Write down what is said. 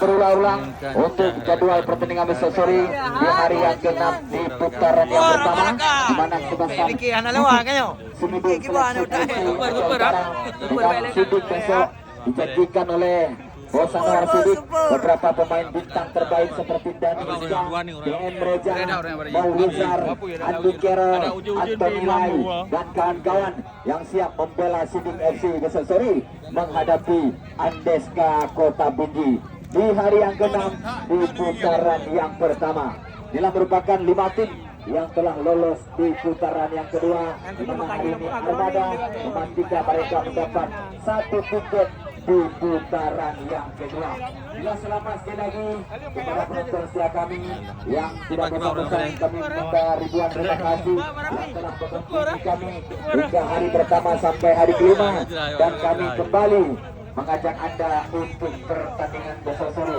berulang-ulang untuk jadwal pertandingan besok sore di hari yang ke-6 di putaran yang pertama, di mana kebasan Sumidun Sidik besok dijanjikan oleh Bos Anwar Sidik beberapa pemain bintang terbaik seperti Dani Rizka, DM Reja, Maulizar, Andi Kero, Antoni Lai dan kawan-kawan yang siap membela Sidik FC besok sore menghadapi Andeska Kota Bindi di hari yang ke-6 di putaran yang pertama. Inilah merupakan 5 tim yang telah lolos di putaran yang kedua, di mana hari ini Armada memastikan mereka mendapat 1 tiket di putaran yang kedua. Bila selamat sekali lagi kepada penonton setia kami yang tidak bosan-bosan kami minta ribuan terima kasih yang telah menonton kami hingga hari pertama sampai hari kelima, dan kami kembali mengajak Anda untuk pertandingan besok sore.